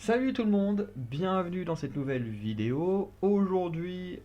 Salut tout le monde, bienvenue dans cette nouvelle vidéo. Aujourd'hui,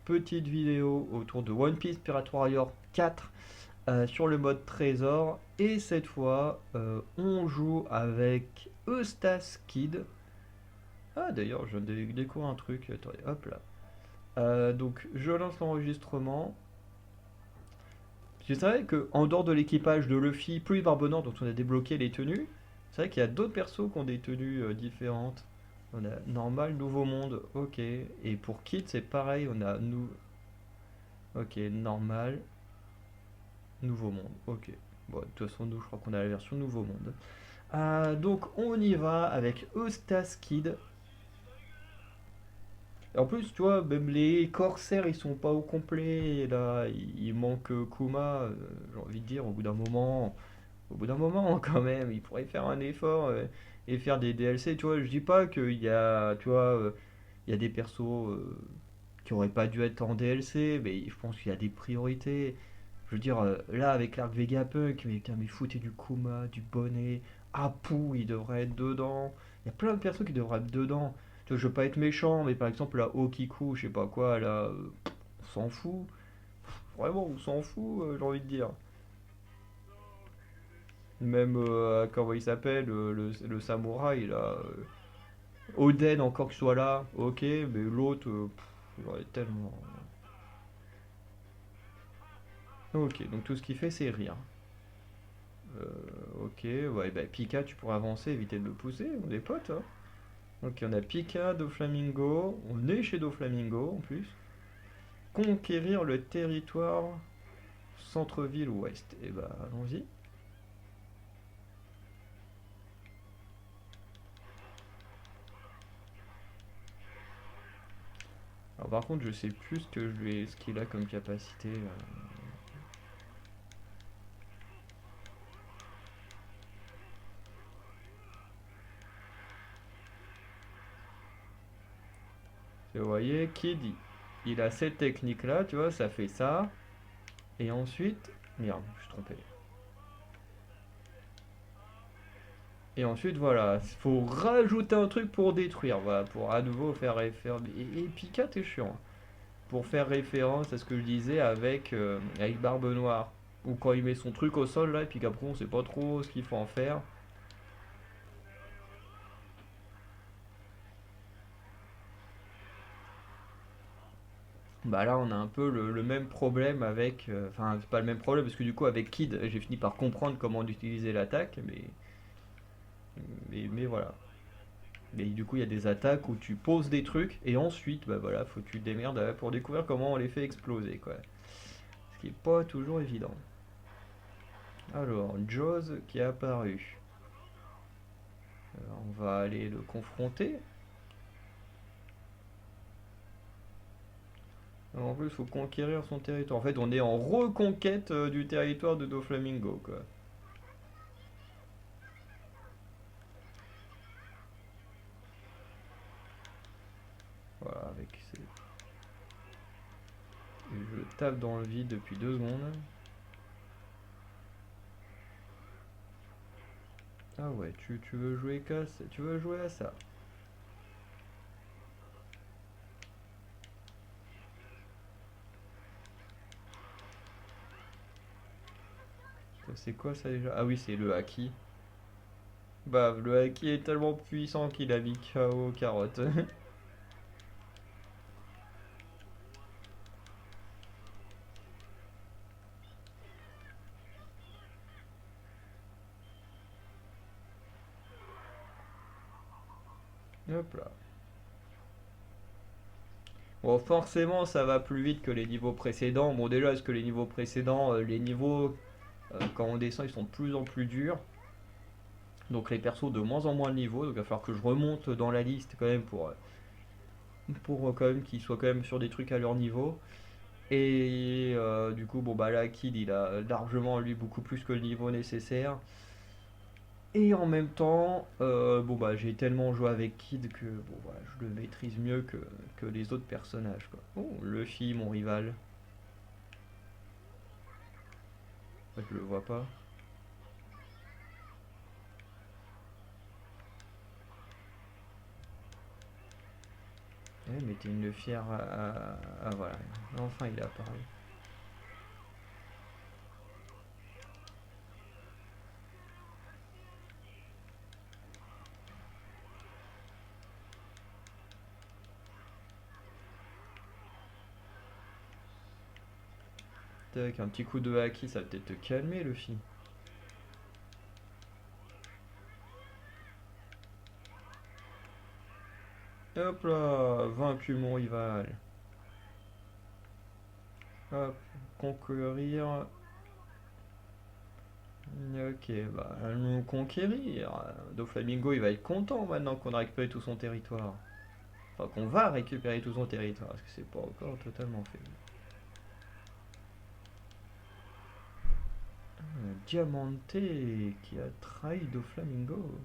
petite vidéo autour de One Piece Pirate Warrior 4 sur le mode trésor. Et cette fois, on joue avec Eustace Kid. Ah d'ailleurs, je découvre un truc. Attendez, hop là. Donc je lance l'enregistrement. Je savais que en dehors de l'équipage de Luffy plus Barbenant dont on a débloqué les tenues, c'est vrai qu'il y a d'autres persos qui ont des tenues différentes. On a normal, nouveau monde, ok. Et pour Kid c'est pareil, on a nous. Ok, normal, nouveau monde, ok. Bon, de toute façon, nous je crois qu'on a la version nouveau monde. Donc on y va avec Eustace Kid. Et en plus, tu vois, même les corsaires ils sont pas au complet. Et là, il manque Kuma, j'ai envie de dire, au bout d'un moment. Au bout d'un moment, quand même, il pourrait faire un effort et faire des DLC. Tu vois, je dis pas qu'il y a, tu vois, il y a des persos qui auraient pas dû être en DLC, mais je pense qu'il y a des priorités. Je veux dire, là, avec l'arc Vegapunk, mais putain, mais foutez du Kuma, du Bonnet, Apu, il devrait être dedans. Il y a plein de persos qui devraient être dedans. Tu vois, je veux pas être méchant, mais par exemple, la Okiku, je sais pas quoi, là, on s'en fout. Vraiment, on s'en fout, j'ai envie de dire. Même, comment il s'appelle, le samouraï, là. Oden, encore qu'il soit là, ok, mais l'autre, il aurait tellement. Ok, donc tout ce qu'il fait, c'est rire. Ok, ouais, bah Pika, tu pourrais avancer, éviter de le pousser, on est potes, hein. Ok, on a Pika, Doflamingo, on est chez Doflamingo en plus. Conquérir le territoire centre-ville ouest. Et bah, allons-y. Alors, par contre, je sais plus ce qu'il a comme capacité. Vous voyez, Kid, il a cette technique-là, tu vois, ça fait ça. Et ensuite, merde, je suis trompé. Et ensuite, voilà, il faut rajouter un truc pour détruire, voilà, pour à nouveau faire référence. Et Pika, t'es chiant. Pour faire référence à ce que je disais avec Barbe Noire. Ou quand il met son truc au sol, là, et puis qu'après on sait pas trop ce qu'il faut en faire. Bah là, on a un peu le même problème avec. Enfin, c'est pas le même problème, parce que du coup, avec Kid, j'ai fini par comprendre comment utiliser l'attaque, mais voilà. Et du coup, il y a des attaques où tu poses des trucs et ensuite, bah voilà, faut que tu te démerdes pour découvrir comment on les fait exploser, quoi. Ce qui est pas toujours évident. Alors, Jaws qui est apparu. On va aller le confronter. Alors, en plus, il faut conquérir son territoire. En fait, on est en reconquête du territoire de Doflamingo, quoi. Voilà, avec ces... Je tape dans le vide depuis 2 secondes. Ah ouais, tu veux jouer casse, tu veux jouer à ça. C'est quoi ça déjà? Ah oui, c'est le haki. Bah, le haki est tellement puissant qu'il a mis KO carotte. Hop là. Bon, forcément, ça va plus vite que les niveaux précédents. Bon, déjà, parce que les niveaux précédents, les niveaux, quand on descend, ils sont de plus en plus durs. Donc, les persos de moins en moins de niveaux. Donc, il va falloir que je remonte dans la liste quand même pour quand même qu'ils soient quand même sur des trucs à leur niveau. Et du coup, bon, bah là, Kid, il a largement, lui, beaucoup plus que le niveau nécessaire. Et en même temps, bon, bah, j'ai tellement joué avec Kid que bon, voilà, je le maîtrise mieux que les autres personnages, quoi. Oh, Luffy, mon rival. Je le vois pas. Mettez une fière à voilà. Enfin il a parlé. Tac, un petit coup de haki, ça va peut-être te calmer le film. Hop là, vaincu mon rival. Hop, conquérir. Ok, bah allons conquérir. Doflamingo il va être content maintenant qu'on a récupéré tout son territoire. Enfin qu'on va récupérer tout son territoire, parce que c'est pas encore totalement fait. Diamante qui a trahi Doflamingo.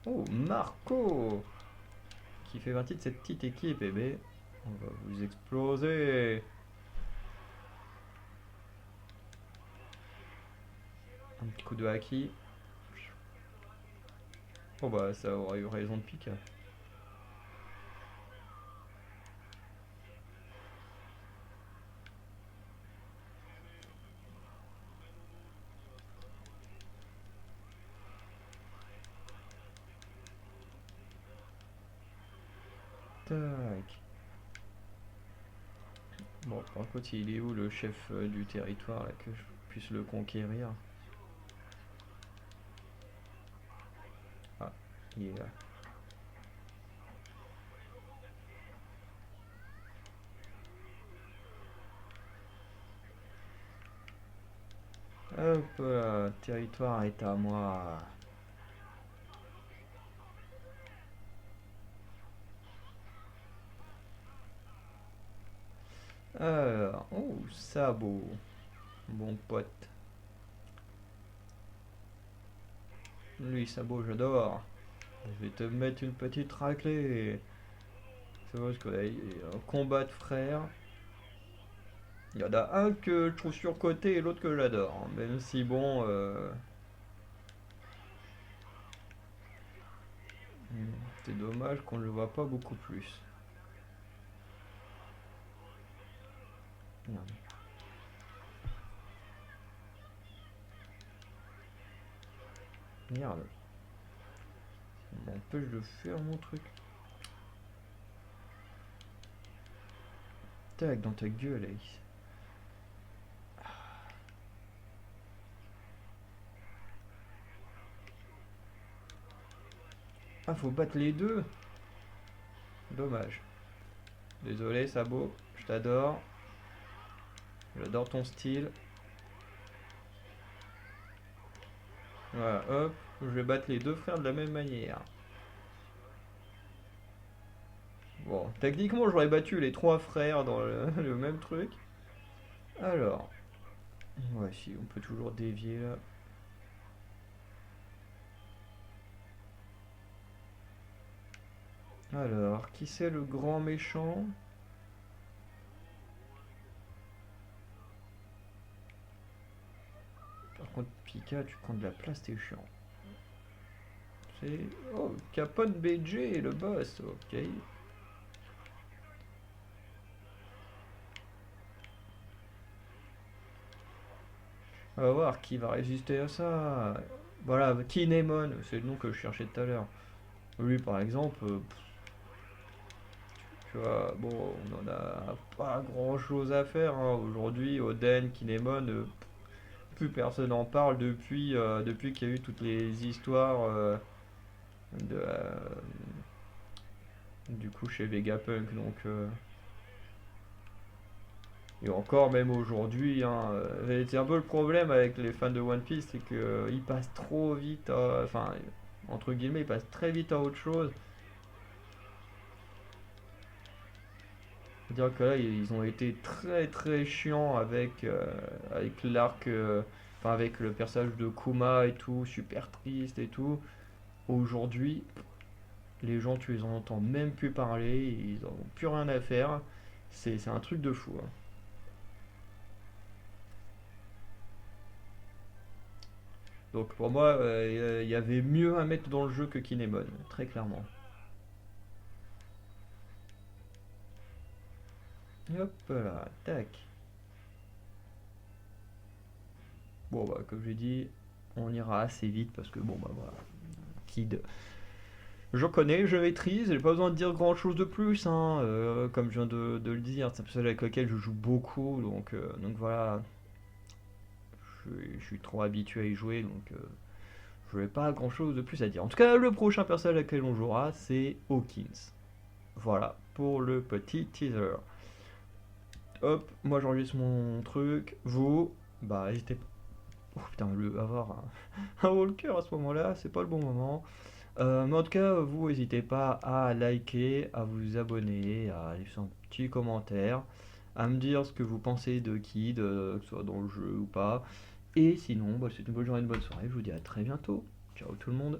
Oh, Marco qui fait partie de cette petite équipe, eh ben, on va vous exploser. Un petit coup de haki. Oh bah ça aurait eu raison de pique. Tac. Bon, par contre, il est où le chef du territoire là, que je puisse le conquérir? Ah, il est là. Hop là, territoire est à moi. Alors, oh, sabot. Bon pote. Lui, sabot, j'adore. Je vais te mettre une petite raclée. C'est vrai qu'on a un combat de frères. Il y en a un que je trouve surcoté et l'autre que j'adore, hein. Même si bon, c'est dommage qu'on ne le voit pas beaucoup plus. Merde. Merde. Ça m'empêche de faire mon truc. Tac, dans ta gueule, Ace. Ah, faut battre les deux. Dommage. Désolé, Sabot. Je t'adore. J'adore ton style. Voilà, hop. Je vais battre les deux frères de la même manière. Bon, techniquement, j'aurais battu les trois frères dans le même truc. Alors. Ouais, si, on peut toujours dévier là. Alors, qui c'est le grand méchant? Par contre, Pika, tu prends de la place, t'es chiant. C'est. Oh, Capone BG, le boss, ok. On va voir qui va résister à ça. Voilà, Kinemon, c'est le nom que je cherchais tout à l'heure. Lui, par exemple, tu vois, bon, on en a pas grand chose à faire, hein. Aujourd'hui, Oden, Kinemon, plus personne n'en parle depuis qu'il y a eu toutes les histoires de, du coup chez Vegapunk. Donc, et encore, même aujourd'hui, hein, c'est un peu le problème avec les fans de One Piece, c'est qu'ils passent trop vite, enfin, entre guillemets, ils passent très vite à autre chose. C'est-à-dire que là, ils ont été très très chiants avec l'arc, enfin avec le personnage de Kuma et tout, super triste et tout. Aujourd'hui, les gens, tu les entends même plus parler, ils n'ont plus rien à faire. C'est un truc de fou, hein. Donc pour moi, il y avait mieux à mettre dans le jeu que Kinemon, très clairement. Hop là, tac. Bon bah comme j'ai dit, on ira assez vite parce que bon bah voilà, Kid, je connais, je maîtrise, j'ai pas besoin de dire grand chose de plus, hein, comme je viens de le dire, c'est un personnage avec lequel je joue beaucoup, donc voilà, je suis trop habitué à y jouer, donc je n'ai pas grand chose de plus à dire. En tout cas, le prochain personnage avec lequel on jouera, c'est Hawkins. Voilà, pour le petit teaser. Hop, moi j'enregistre mon truc, vous, bah n'hésitez pas. Oh putain, avoir un walker à ce moment-là, c'est pas le bon moment. Mais en tout cas, vous n'hésitez pas à liker, à vous abonner, à laisser un petit commentaire, à me dire ce que vous pensez de Kid, que ce soit dans le jeu ou pas. Et sinon, bah, c'est une bonne journée, une bonne soirée. Je vous dis à très bientôt. Ciao tout le monde.